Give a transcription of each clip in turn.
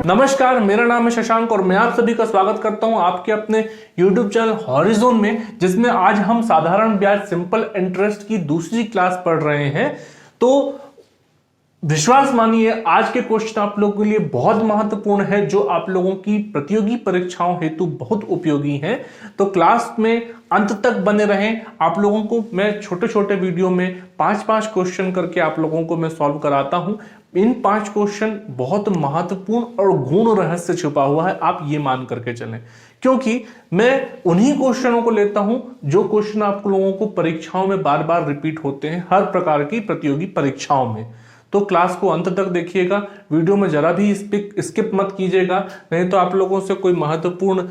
नमस्कार, मेरा नाम है शशांक और मैं आप सभी का स्वागत करता हूं आपके अपने YouTube चैनल हॉरिजॉन में, जिसमें आज हम साधारण ब्याज सिंपल इंटरेस्ट की दूसरी क्लास पढ़ रहे हैं। तो विश्वास मानिए आज के क्वेश्चन आप लोगों के लिए बहुत महत्वपूर्ण है, जो आप लोगों की प्रतियोगी परीक्षाओं हेतु बहुत उपयोगी हैं। तो क्लास में अंत तक बने रहें। आप लोगों को मैं छोटे छोटे वीडियो में 5-5 क्वेश्चन करके आप लोगों को मैं सॉल्व कराता हूं। इन 5 क्वेश्चन बहुत महत्वपूर्ण और गूढ़ रहस्य छुपा हुआ है, आप ये मान करके चलें, क्योंकि मैं उन्हीं क्वेश्चनों को लेता हूं जो क्वेश्चन आप लोगों को परीक्षाओं में बार बार रिपीट होते हैं, हर प्रकार की प्रतियोगी परीक्षाओं में। तो क्लास को अंत तक देखिएगा, वीडियो में जरा भी स्किप मत कीजिएगा, नहीं तो आप लोगों से कोई महत्वपूर्ण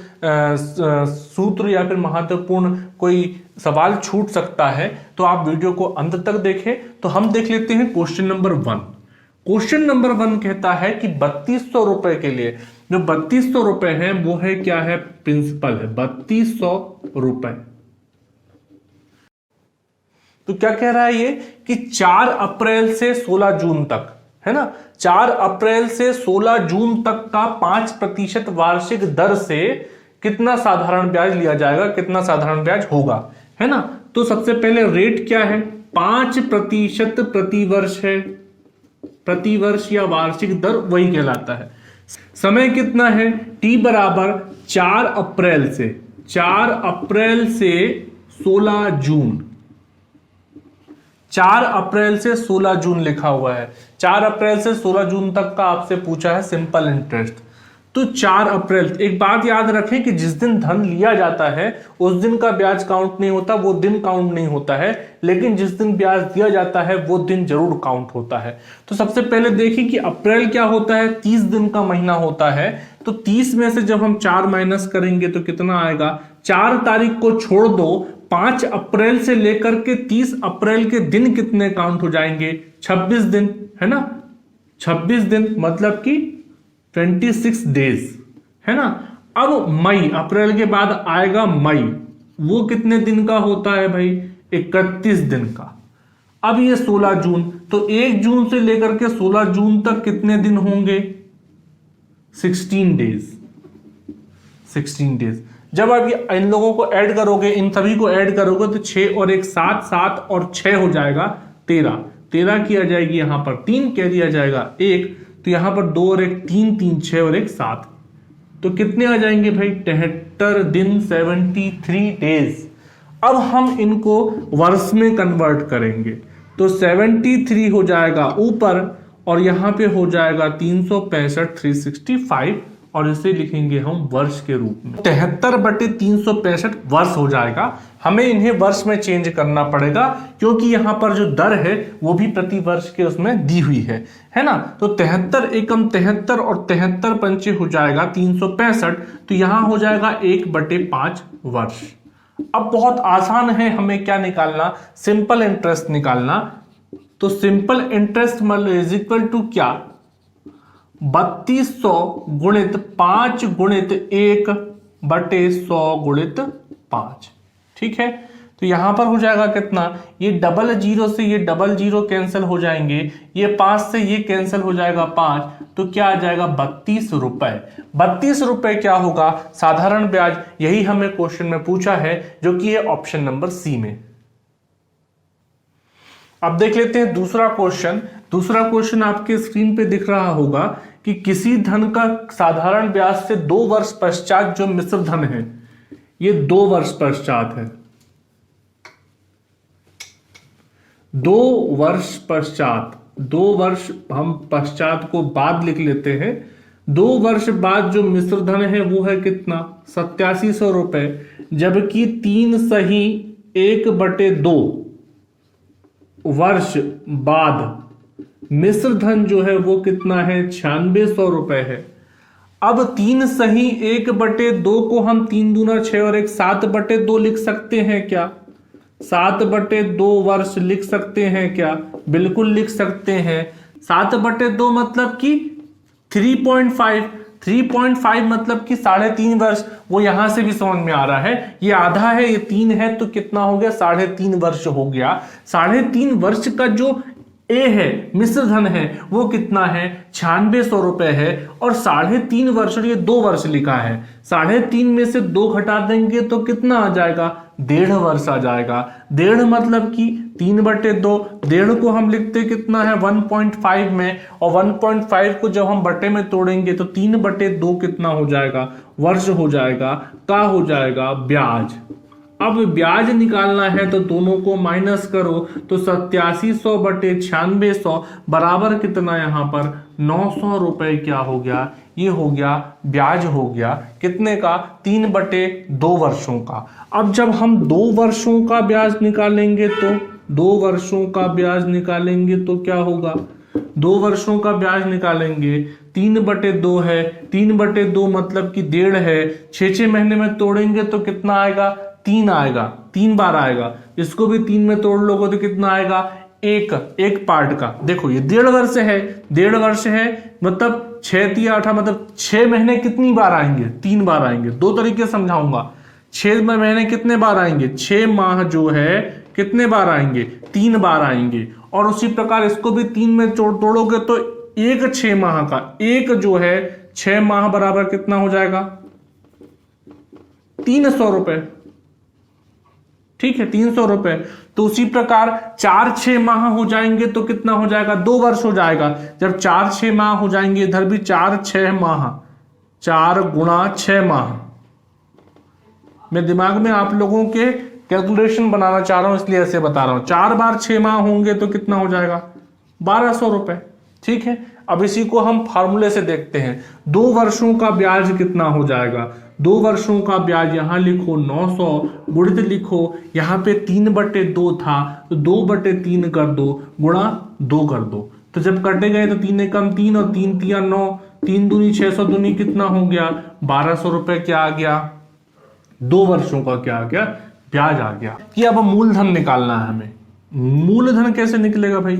सूत्र या फिर महत्वपूर्ण कोई सवाल छूट सकता है। तो आप वीडियो को अंत तक देखें। तो हम देख लेते हैं क्वेश्चन नंबर 1। क्वेश्चन नंबर 1 कहता है कि 3200 रुपए के लिए, जो 3200 रुपए है वो है क्या है, प्रिंसिपल है 3200 रुपए। तो क्या कह रहा है ये कि 4 अप्रैल से 16 जून तक, है ना, 4 अप्रैल से 16 जून तक का 5% वार्षिक दर से कितना साधारण ब्याज लिया जाएगा, कितना साधारण ब्याज होगा, है ना। तो सबसे पहले रेट क्या है, 5% प्रतिवर्ष है, प्रतिवर्ष या वार्षिक दर वही कहलाता है। समय कितना है, t बराबर 4 अप्रैल से 16 जून, 4 अप्रैल से 16 जून लिखा हुआ है। 4 अप्रैल से 16 जून तक का आपसे पूछा है सिंपल इंटरेस्ट। तो 4 अप्रैल, एक बात याद रखें कि जिस दिन धन लिया जाता है उस दिन का ब्याज काउंट नहीं होता, वो दिन काउंट नहीं होता है, लेकिन जिस दिन ब्याज दिया जाता है वो दिन जरूर काउंट होता है। तो सबसे पहले देखिए कि अप्रैल क्या होता है, 30 दिन का महीना होता है। तो 30 में से जब हम 4 माइनस करेंगे तो कितना आएगा, 4 तारीख को छोड़ दो, 5 अप्रैल से लेकर के 30 अप्रैल के दिन कितने काउंट हो जाएंगे, 26 दिन, है ना। 26 दिन मतलब कि 26 डेज, है ना। अब मई, अप्रैल के बाद आएगा मई, वो कितने दिन का होता है भाई, 31 दिन का। अब ये 16 जून, तो 1 जून से लेकर के 16 जून तक कितने दिन होंगे, 16 डेज, 16 डेज। जब आप इन लोगों को ऐड करोगे, इन सभी को ऐड करोगे तो 6 और 1 7, 7 और 6 हो जाएगा 13 किया जाएगी, यहां पर 3 कह दिया जाएगा 1, तो यहां पर 2 और 1 3, 3 6 और 1 7, तो कितने आ जाएंगे भाई, 73 दिन, 73 डेज। अब हम इनको वर्ष में कन्वर्ट करेंगे तो 73 हो जाएगा ऊपर और यहां पे हो जाएगा 365, 365, और इसे लिखेंगे हम वर्ष के रूप में। 73/365 वर्ष हो जाएगा। हमें इन्हें वर्ष में चेंज करना पड़ेगा क्योंकि यहां पर जो दर है वो भी प्रति वर्ष के उसमें दी हुई है ना। तो 73 एकम 73 और 73 पंचे हो जाएगा 365, तो यहां हो जाएगा 1/5 वर्ष। अब बहुत आसान है, हमें क्या निकालना, सिंपल इंटरेस्ट निकालना। तो simple interest is equal to क्या, 3200 गुणित 5 गुणित 1/100 गुणित 5, ठीक है। तो यहां पर हो जाएगा कितना, ये 00 से ये 00 कैंसिल हो जाएंगे, ये 5 से ये कैंसिल हो जाएगा 5, तो क्या आ जाएगा 32 रुपए। 32 रुपए क्या होगा, साधारण ब्याज, यही हमें क्वेश्चन में पूछा है, जो कि है ऑप्शन नंबर सी में। अब देख लेते हैं दूसरा क्वेश्चन। दूसरा क्वेश्चन आपके स्क्रीन पे दिख रहा होगा कि किसी धन का साधारण ब्याज से 2 वर्ष पश्चात जो मिश्र धन है, ये 2 वर्ष पश्चात है, 2 वर्ष पश्चात, 2 वर्ष हम पश्चात को बाद लिख लेते हैं। 2 वर्ष बाद जो मिश्र धन है वो है कितना, 8700 रुपए, जबकि 3 सही 1/2 वर्ष बाद मिश्र धन जो है वो कितना है, 9600 रुपए है। अब 3 सही 1/2 को हम 3 दूना 6 और 1 7/2 लिख सकते हैं क्या, 7/2 वर्ष लिख सकते हैं क्या, बिल्कुल लिख सकते हैं। 7/2 मतलब कि 3.5 मतलब कि 3.5 वर्ष, वो यहां से भी समझ में आ रहा है, ये आधा है ये 3 है, तो कितना हो गया, 3.5 वर्ष हो गया। 3.5 वर्ष का जो ए है मिश्र धन है वो कितना है 9600 रुपए है और 3.5 वर्ष और ये 2 वर्ष लिखा है। 3.5 में से 2 घटा देंगे तो कितना आ जाएगा 1.5 वर्ष आ जाएगा। 1.5 मतलब कि 3/2। 1.5 को हम लिखते कितना है 1.5 में और 1.5 को जब हम बटे में तोड़ेंगे तो 3/2 कितना हो जाएगा वर्ष हो जाएगा का हो जाएगा ब्याज। अब ब्याज निकालना है तो दोनों को माइनस करो तो 8700 बटे 9600 बराबर कितना यहाँ पर 900 रुपए क्या हो गया ये हो गया ब्याज हो गया कितने का 3/2 वर्षों का। अब जब हम 2 वर्षों का ब्याज निकालेंगे तो 2 वर्षों का ब्याज निकालेंगे तो क्या होगा 2 वर्षों का ब्याज निकालेंगे 3/2 है 3/2 मतलब कि 1.5 है 6 महीने में तोड़ेंगे तो कितना आएगा 3 आएगा 3 बार आएगा। इसको भी 3 में तोड़ लोगे तो कितना आएगा एक पार्ट का। देखो ये 1.5 वर्ष है 1.5 वर्ष है मतलब 6 3 8 मतलब 6 महीने कितनी बार आएंगे 3 बार आएंगे। 2 तरीके समझाऊंगा 6 महीने कितने बार आएंगे 6 माह जो है कितने बार आएंगे 3 बार आएंगे। और उसी प्रकार इसको भी 3 में तोड़ोगे तो एक 6 माह का एक जो है 6 माह बराबर कितना हो जाएगा 300 रुपए। ठीक है 300 रुपए। तो उसी प्रकार 4-6 माह हो जाएंगे तो कितना हो जाएगा 2 वर्ष हो जाएगा। जब 4-6 माह हो जाएंगे इधर भी 4-6 माह 4 गुणा 6 माह। मैं दिमाग में आप लोगों के कैलकुलेशन बनाना चाह रहा हूं इसलिए ऐसे बता रहा हूं। 4 बार 6 माह होंगे तो कितना हो जाएगा 1200 रुपए। ठीक है अब इसी को हम फार्मूले से देखते हैं। 2 वर्षों का ब्याज कितना हो जाएगा 2 वर्षों का ब्याज यहां लिखो 900 गुणित लिखो यहाँ पे 3/2 था तो 2/3 कर दो गुणा 2 कर दो। तो जब कटे गए तो 3 कम 3 और 3 3 9 3 दूनी 600 दूनी कितना हो गया 1200 रुपए क्या आ गया 2 वर्षों का क्या आ गया ब्याज आ गया। कि अब मूलधन निकालना है हमें। मूलधन कैसे निकलेगा भाई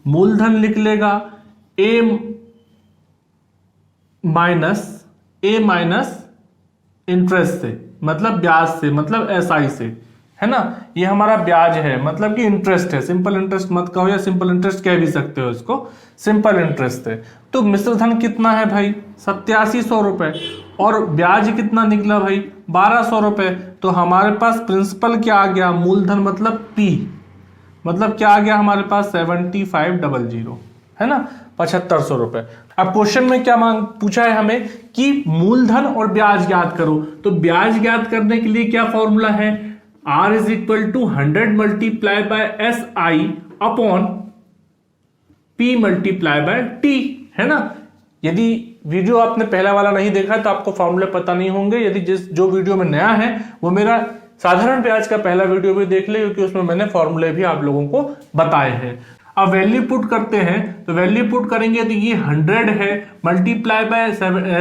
मूलधन निकलेगा ए माइनस इंटरेस्ट से मतलब ब्याज से मतलब एसआई से है ना। ये हमारा ब्याज है मतलब कि इंटरेस्ट है। सिंपल इंटरेस्ट मत कहो या सिंपल इंटरेस्ट कह भी सकते हो इसको सिंपल इंटरेस्ट है। तो मिश्र धन कितना है भाई 8700 रुपए और ब्याज कितना निकला भाई 1200 रुपए। तो हमारे पास प्रिंसिपल क्या आ गया मूलधन मतलब पी मतलब क्या आ गया हमारे पास 7500 है ना 7500 रुपए। अब क्वेश्चन में क्या पूछा है हमें कि मूलधन और ब्याज ज्ञात करो। तो ब्याज ज्ञात करने के लिए क्या फॉर्मूला है R = 100 multiply by SI upon P multiply by T है ना। यदि वीडियो आपने पहला वाला नहीं देखा तो आपको फॉर्मूले पता नहीं होंगे। यदि जो वीडियो में नया है वो मेरा साधारण ब्याज का पहला वीडियो भी देख ले क्योंकि उसमें मैंने फॉर्मूले भी आप लोगों को बताए हैं। अब वैल्यू पुट करते हैं तो वैल्यू पुट करेंगे तो ये 100 है मल्टीप्लाई बाय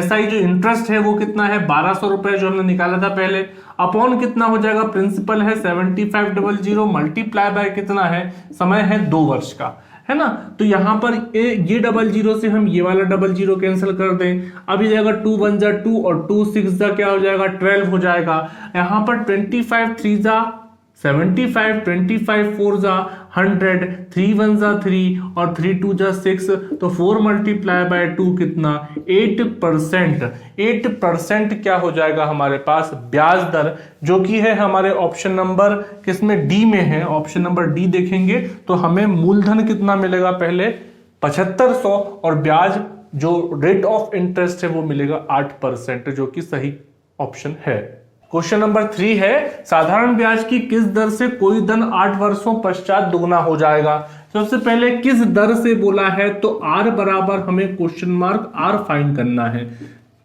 SI जो इंटरेस्ट है वो कितना है 1200 रुपए जो हमने निकाला था पहले अपॉन कितना हो जाएगा प्रिंसिपल है 7500 मल्टीप्लाई बाय कितना है समय है 2 वर्ष का है ना। तो यहां पर ये 00 से हम ये वाला 00 कैंसिल कर दें। अब ये जाएगा 2 1 जा 2 और 2 6 जा क्या हो जाएगा 12 हो जाएगा। यहां पर 25 3 जा 75 25 4 जा 100 3 1 जा 3 और 3 2 जा 6 तो 4 मल्टीप्लाई बाय 2 कितना 8%। 8% क्या हो जाएगा हमारे पास ब्याज दर जो कि है हमारे ऑप्शन नंबर किसमें डी में है। ऑप्शन नंबर डी देखेंगे तो हमें मूलधन कितना मिलेगा पहले 7500 और ब्याज जो रेट ऑफ इंटरेस्ट है वो मिलेगा 8% जो कि सही ऑप्शन है। क्वेश्चन नंबर 3 है साधारण ब्याज की किस दर से कोई धन 8 वर्षों पश्चात दुगना हो जाएगा। सबसे पहले किस दर से बोला है तो R बराबर हमें क्वेश्चन मार्क R फाइंड करना है।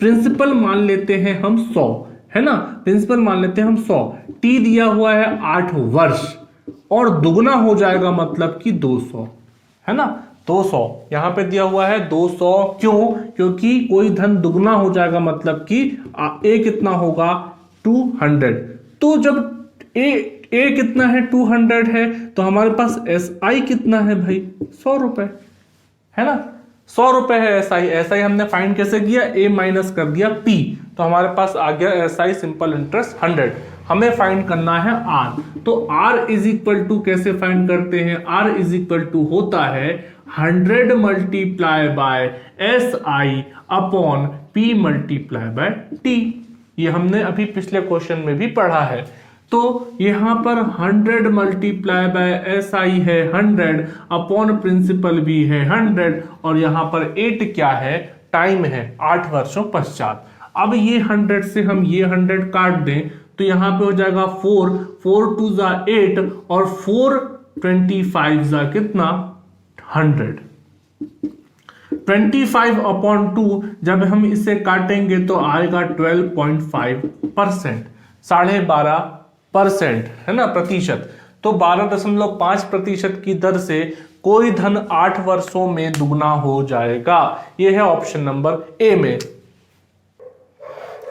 प्रिंसिपल मान लेते हैं हम 100 है ना प्रिंसिपल मान लेते हैं हम 100 T दिया हुआ है 8 वर्ष और दुगना हो जाएगा मतलब कि 200 है ना 200 यहां पे दिया हुआ है 200 क्यों क्योंकि कोई धन दुगना हो जाएगा मतलब कि A कितना होगा 200। तो जब ए कितना है 200 है तो हमारे पास SI कितना है भाई 100 रुपए है ना 100 रुपए है SI हमने फाइंड कैसे किया A माइनस कर दिया P तो हमारे पास आ गया SI सिंपल इंटरेस्ट 100। हमें फाइंड करना है आर। तो आर इज इक्वल टू कैसे फाइंड करते हैं, आर इज इक्वल टू होता है 100 multiply by S I upon P multiply by T. ये हमने अभी पिछले क्वेश्चन में भी पढ़ा है। तो यहां पर 100 मल्टीप्लाई बाय एस आई है 100 अपॉन प्रिंसिपल भी है 100 और यहां पर 8 क्या है, टाइम है 8 वर्षों पश्चात। अब ये 100 से हम ये 100 काट दें तो यहां पे हो जाएगा 4 4 2 जा 8 और 4 25 जा कितना 100। 25 अपॉन 2 जब हम इसे काटेंगे तो आएगा 12.5%, 12.5% है ना प्रतिशत। तो 12.5% की दर से कोई धन 8 वर्षों में दुगना हो जाएगा। यह है ऑप्शन नंबर ए में।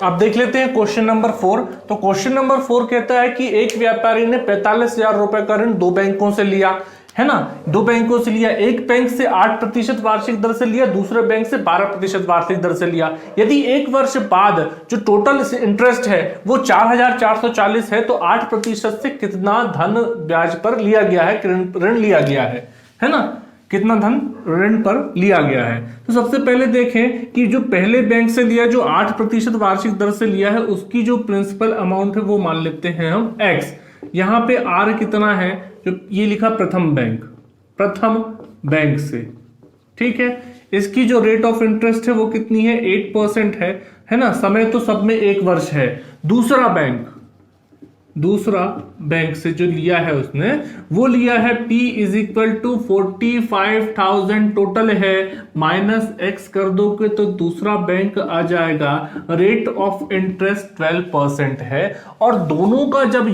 अब देख लेते हैं क्वेश्चन नंबर 4। तो क्वेश्चन नंबर 4 कहता है कि एक व्यापारी ने 45,000 रुपए का ऋण 2 बैंकों से लिया, है ना, 2 बैंकों से लिया। एक बैंक से 8% वार्षिक दर से लिया, दूसरे बैंक से 12% वार्षिक दर से लिया। यदि 1 वर्ष बाद जो टोटल इंटरेस्ट है वो 4,440 है तो 8% से कितना धन ब्याज पर लिया गया है, ऋण लिया गया है ना, कितना धन ऋण पर लिया गया है। तो सबसे पहले देखें कि जो पहले बैंक से लिया, जो 8% वार्षिक दर से लिया है, उसकी जो प्रिंसिपल अमाउंट है वो मान लेते हैं हम x। यहां पे r कितना है, जो ये लिखा प्रथम बैंक से, ठीक है। इसकी जो रेट ऑफ इंटरेस्ट है वो कितनी है, 8% है ना। समय तो सब में 1 वर्ष है। दूसरा बैंक से जो लिया है उसने वो लिया है P is equal to 45,000 total है, माइनस x कर दोगे तो दूसरा बैंक आ जाएगा, रेट ऑफ इंटरेस्ट 12% है। और दोनों का जब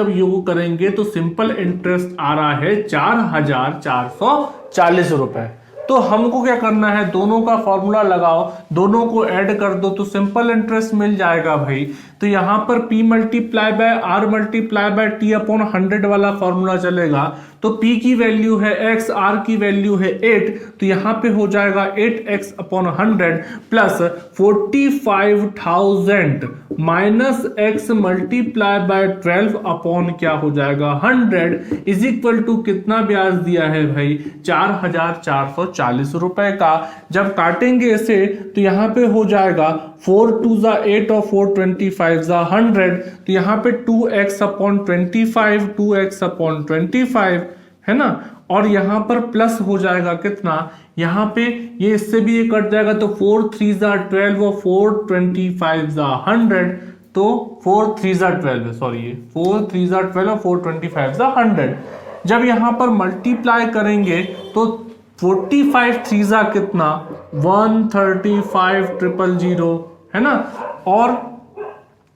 योग करेंगे तो सिंपल इंटरेस्ट आ रहा है 4,440 रुपए। तो हमको क्या करना है, दोनों का फॉर्मूला लगाओ, दोनों को ऐड कर दो तो सिंपल इंटरेस्ट मिल जाएगा भाई। तो यहां पर P multiply by R multiply by T upon 100 वाला फॉर्मूला चलेगा। तो P की वैल्यू है x, R की वैल्यू है 8, तो यहां पे हो जाएगा 8x upon 100 plus 45,000 minus x multiply by 12 upon क्या हो जाएगा 100 इज इक्वल टू कितना ब्याज दिया है भाई, 4,440 रुपए का। जब काटेंगे इसे तो यहां पे हो जाएगा 4 2 जा 8 और 4 25 जा 100, तो यहां पे 2x अपॉन 25 2x अपॉन 25 है ना। और यहां पर प्लस हो जाएगा कितना, यहां पे ये इससे भी ये कट जाएगा तो 4 3 जा 12 और 4 25 जा 100, तो 4 3 जा 12 है, सॉरी ये 4 3 जा 12 और 4 25 जा 100। जब यहां पर मल्टीप्लाई करेंगे तो 45 3 जा कितना 135,000 है ना, और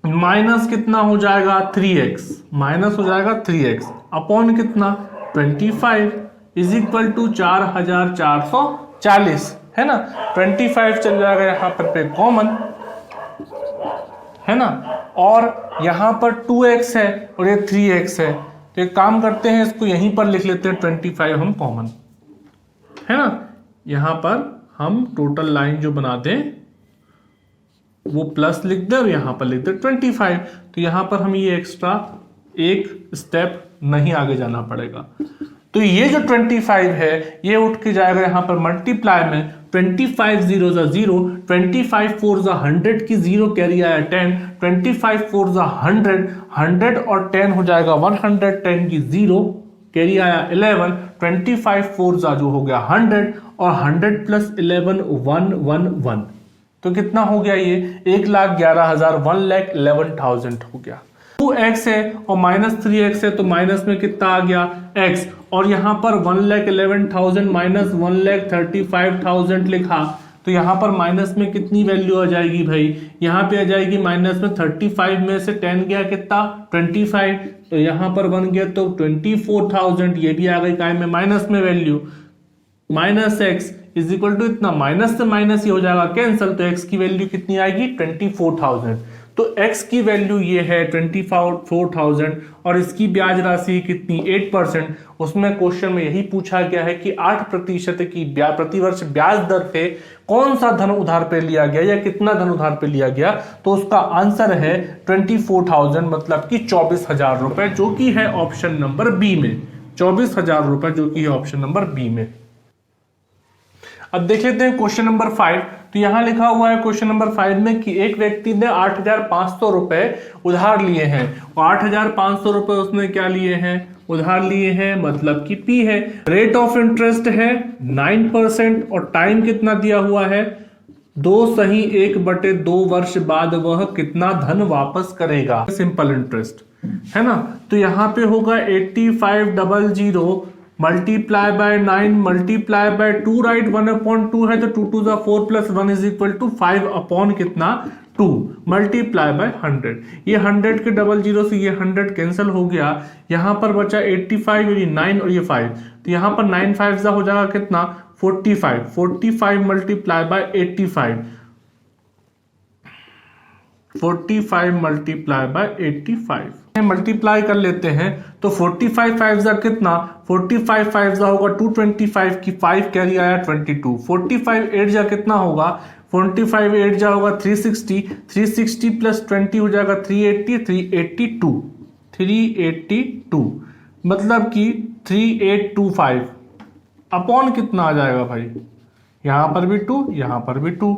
माइनस कितना हो जाएगा 3x, माइनस हो जाएगा 3x अपॉन कितना 25 इज इक्वल टू 4,440 है ना। 25 चल जाएगा यहाँ पर कॉमन है ना, और यहाँ पर 2x है और ये 3x है। तो एक काम करते हैं, इसको यहीं पर लिख लेते हैं 25 हम कॉमन है ना। यहाँ पर हम टोटल लाइन जो बना दें वो प्लस लिख दे और यहां पर लिख दे 25। तो यहां पर हमें ये एक्स्ट्रा एक स्टेप नहीं आगे जाना पड़ेगा। तो ये जो 25 है ये उठ के जाएगा यहां पर मल्टीप्लाई में, 25 0 जा 0, 25 4 जा 100 की 0 कैरी आया 10, 25 4 जा 100, 100 और 10 हो जाएगा 110 की 0 कैरी आया 11, 25 4 जा जो हो गया 100 और 100 प्लस 11 111, तो कितना हो गया ये 1,11,000 1,11,000 हो गया। 2x है और माइनस 3x है तो माइनस में कितना आ गया x, और यहां पर 1,11,000 माइनस 1,35,000 लिखा तो यहां पर माइनस में कितनी वैल्यू आ जाएगी भाई, यहां पे आ जाएगी माइनस में 35 में से 10 गया कितना 25, तो यहां पर बन गया तो 24,000, ये भी आ गई काय में माइनस में value, minus x is equal to इतना, माइनस से माइनस ये हो जाएगा कैंसिल, तो x की वैल्यू कितनी आएगी 24,000। तो x की वैल्यू ये है 24,000 और इसकी ब्याज राशि कितनी 8%। उसमें क्वेश्चन में यही पूछा गया है कि 8% की प्रतिवर्ष ब्याज दर पे कौन सा धन उधार पे लिया गया या कितना धन उधार पे लिया गया। तो उसका आंसर है 24,000 मतलब कि 24,000 रुपए, जो कि है ऑप्शन नंबर बी में। 24,000 रुपए जो कि है ऑप्शन नंबर बी में। अब देख लेते हैं क्वेश्चन नंबर 5। तो यहां लिखा हुआ है क्वेश्चन नंबर 5 में कि एक व्यक्ति ने 8,500 रुपए उधार लिए हैं और 8,500 रुपए उसने क्या लिए हैं, उधार लिए हैं, मतलब कि पी है। रेट ऑफ इंटरेस्ट है 9% और टाइम कितना दिया हुआ है 2 वर्ष बाद वह कितना धन वापस करेगा। सिंपल इंटरेस्ट है ना। तो यहां पे होगा 8500 multiply by 9 multiply by 2, right 1/2 है तो 2 2 4 plus 1 is equal to 5 upon कितना 2 मल्टीप्लाई बाय 100। ये 100 के 00 से ये 100 कैंसिल हो गया। यहां पर बचा 85 और ये 9 और ये 5, तो यहां पर 9 5 हो जाएगा कितना 45 multiply by 85, 45 multiply by 85 multiply कर लेते हैं तो 45 5 कितना 45 5 होगा 225 की 5 कैरी आया 22। 45 8 कितना होगा 45 8 होगा 360 प्लस 20 हो जाएगा 382 मतलब कि 3825 अपॉन कितना आ जाएगा भाई, यहां पर भी 2 यहां पर भी 2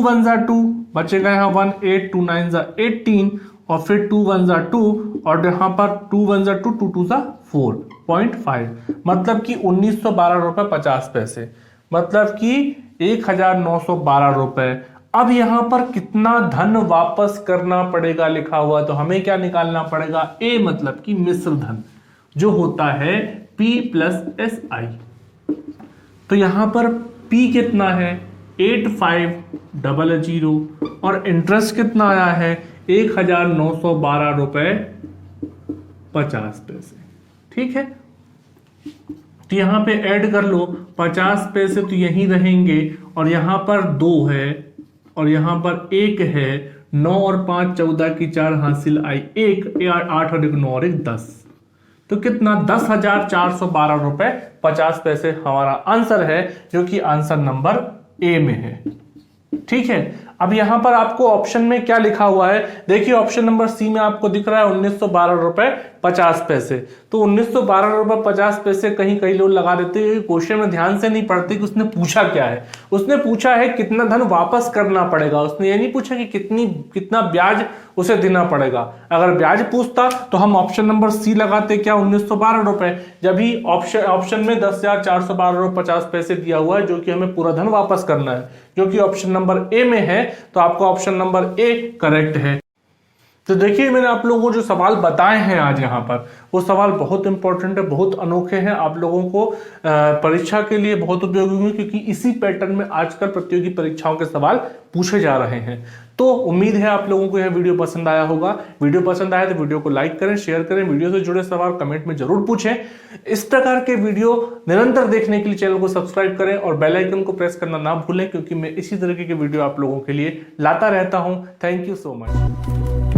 1 2 बचेगा यहाँ 1 8 2 9 18 और फिर 2 1 2 और यहाँ पर 2 1 2 2 2 4.5 मतलब कि 1912 रुपए 50 पैसे, मतलब कि 1912 रुपए। अब यहाँ पर कितना धन वापस करना पड़ेगा लिखा हुआ, तो हमें क्या निकालना पड़ेगा ए मतलब कि मिश्र धन जो होता है P प्लस SI। तो यहाँ पर P कितना है 8500 और इंटरेस्ट कितना आया है 1912 रुपए 50 पैसे। ठीक है, तो यहां पे ऐड कर लो 50 पैसे तो यहीं रहेंगे और यहां पर 2 है और यहां पर 1 है। 9 और 5 14 की 4 हासिल आई 1 8 और 1 9 और 1 10, तो कितना 10,412 रुपए 50 पैसे हमारा आंसर है, जो कि आंसर नंबर ए में है। ठीक है, अब यहां पर आपको ऑप्शन में क्या लिखा हुआ है देखिए, ऑप्शन नंबर सी में आपको दिख रहा है 1912 रुपए 50 पैसे। तो 1912 रुपए 50 पैसे कहीं कहीं लोग लगा देते हैं, क्वेश्चन में ध्यान से नहीं पढ़ते कि उसने पूछा क्या है। उसने पूछा है कितना धन वापस करना पड़ेगा, उसने ये नहीं पूछा कि कितना ब्याज उसे देना पड़ेगा। अगर ब्याज पूछता तो हम ऑप्शन नंबर सी लगाते, क्या 1912 रुपए, जब ही ऑप्शन में 10,412 रुपए 50 पैसे दिया हुआ है जो कि हमें पूरा धन वापस करना है, जो कि ऑप्शन नंबर ए में है। तो आपका ऑप्शन नंबर ए करेक्ट है। तो देखिए, मैंने आप लोगों को जो सवाल बताए हैं आज यहाँ पर, वो सवाल बहुत इंपॉर्टेंट है, बहुत अनोखे हैं, आप लोगों को परीक्षा के लिए बहुत उपयोगी होंगे, क्योंकि इसी पैटर्न में आजकल प्रतियोगी परीक्षाओं के सवाल पूछे जा रहे हैं। तो उम्मीद है आप लोगों को यह वीडियो पसंद आया होगा। वीडियो पसंद आया तो वीडियो को लाइक करें, शेयर करें, वीडियो से जुड़े सवाल कमेंट में जरूर पूछें। इस प्रकार के वीडियो निरंतर देखने के लिए चैनल को सब्सक्राइब करें और बेल आइकन को प्रेस करना ना भूलें, क्योंकि मैं इसी तरीके के वीडियो आप लोगों के लिए लाता रहता हूं। Thank you so much.